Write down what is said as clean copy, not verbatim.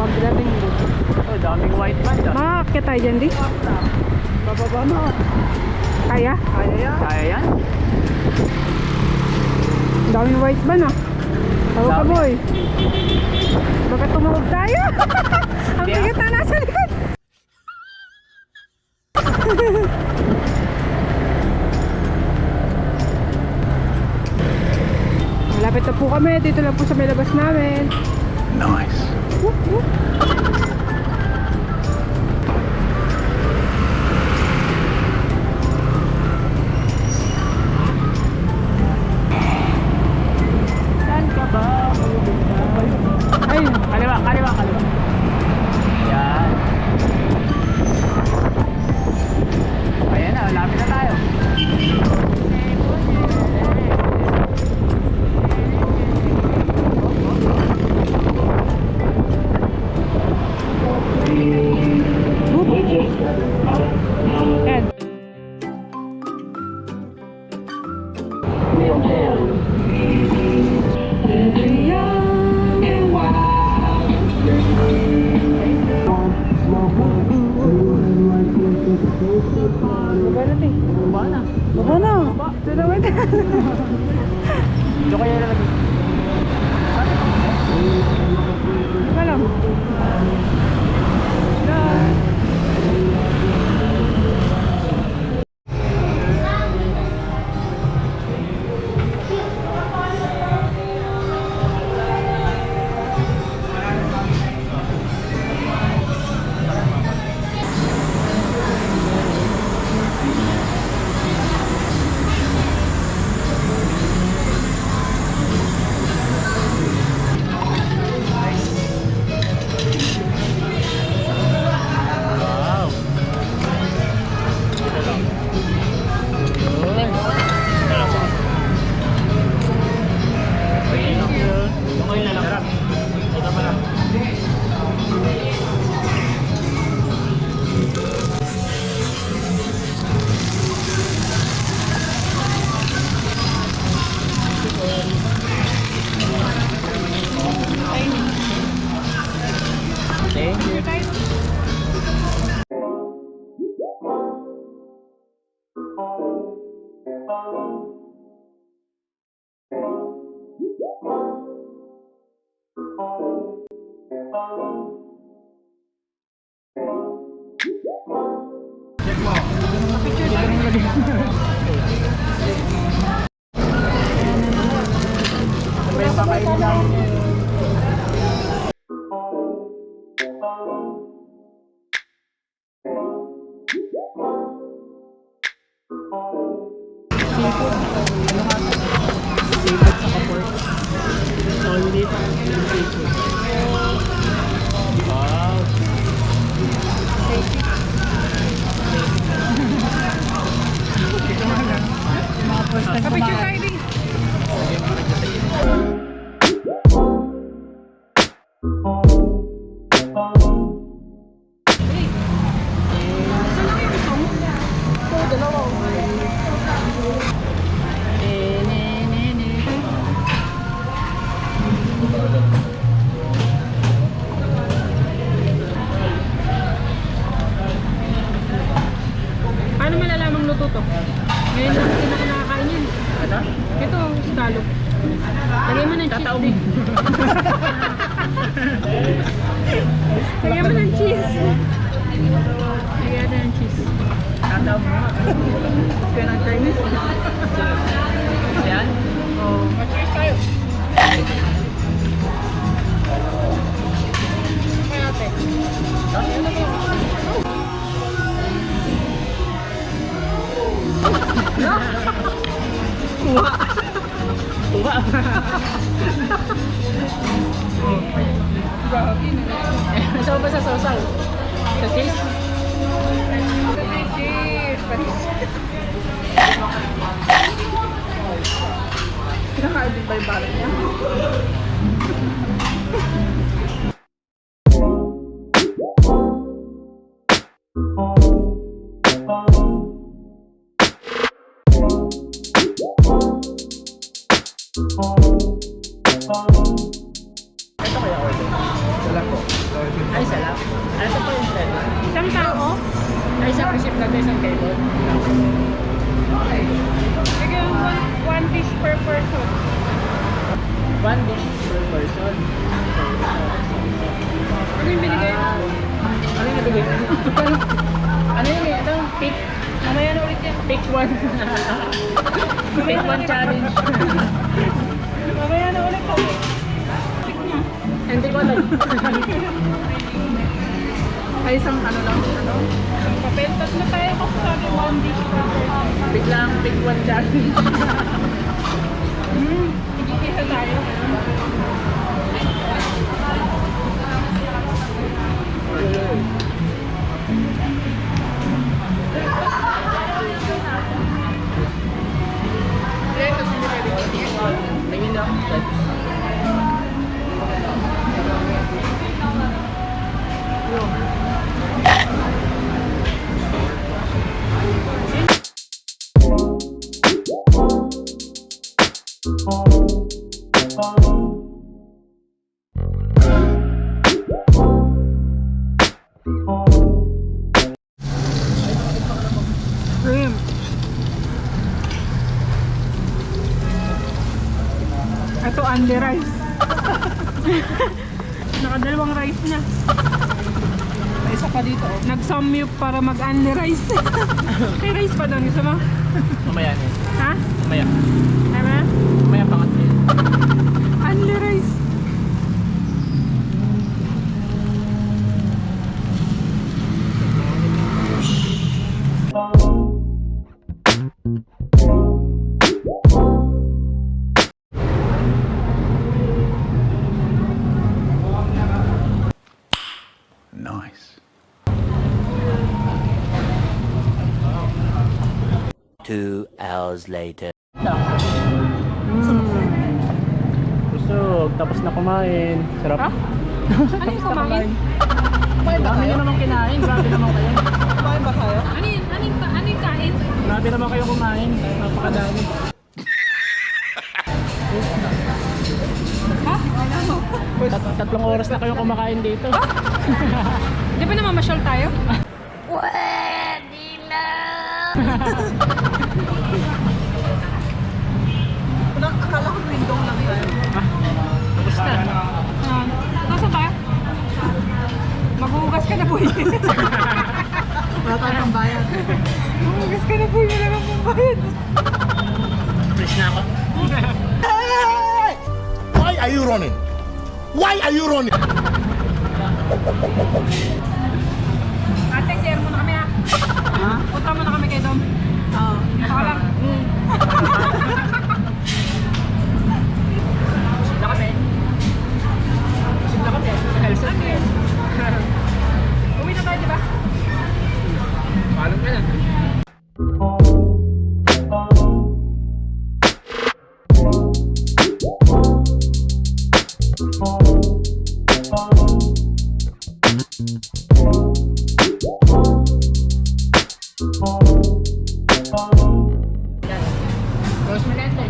pagdating mo. Oh, daming white man dyan. Makakakit tayo dyan, di? Bababa na. Kaya? Kaya yan? Kaya yan? Daming white man ah. Tawag ka boy. Baka tumawag tayo. Ang bigat na nasa likod. Malapit na po kami. Dito lang po sa may labas namin. Nice. Whoop, whoop. Saan ka ba? Ay, Kaliwa, kaliwa, kaliwa. Yan. Ayan na, lapit na tayo. Ed. Baba natin. Baba na. Baba na. Ito naman. Diyo kayo lalagay. Baba lang. Wow. Dito lang. Thank you. Yung ngayon na lang. Sarap. Ito pa lang. Thank you. Ano ba yung kakainin namin? Seafood. Ano nga ito? Seafood sa pork. Solid. Seafood. Wow. Ito nga lang. Mga first time Kapit yung kumain. tayo di. Paano malalamang luto to? Ngayon lang hindi na nakakain yan. Ano? Ito, scallop. Lagay mo ng cheese Tataong. din. Lagay mo ng cheese. Lagay mo ng cheese. Tataong mo. Kaya ng Chinese. Ayan. Oh. Cheers tayo. Kaya natin. Kuha. Kuha. Saan ba sa sausaw? Sa cheese? Cheese! Panis. Kinakain din ba yung balot niya? Ito kaya order. Ito lang po. Ito po yung set. Isang tao? Ay, isang receipt natin, isang cable. Sige, one dish per person. 1 dish per person. Ano yung binigay? Ano yung nabigay? Ano yun eh? Ito, pick. Mamaya na ulit yan. Pick 1. Pick 1 challenge. Mamaya na ulit kami. Hindi ko alam. Ay, isang ano lang. Ano? Ang papel, tatlo tayo kasi sabi one dish per person. Pick lang, pick 1 challenge. Igigisa tayo. Tingin na. Shrimp. Ito, only rice. Nakadalawang rice na. May isa pa dito. Oh. Nag-samyup para mag-only rice. May rice pa doon. Gusto mo? Mamaya na. Ha? Mamaya. Tama? Mamaya pangat na yun. Only rice. Nice. 2 hours later. Busog, tapos na kumain. Sarap. Ha? Ano yung kumain? Dami nyo naman kinain. Grabe naman kayo. Kumain ba kayo? Ano yung kain? Grabe naman kayo kumain. Napakadami. Ha? Ano mo? 3 oras na kayo kumakain dito. Di ba namamasyal tayo? Akala ko window lang tayo. Tapos na. Nasaan tayo? Maghuhugas ka na po. Wala tayong pambayad. Maghuhugas ka na po. Wala kang pambayad. Please na ako. Why are you running? Why are you running? Ate, share mo na kami ha. Ha? Punta mo na kami kay Dom. Oo. Baka lang. Busog na kami. Busog na kami. Helsa. Uwi na tayo, di ba? Paalam ka na. Rosmerente.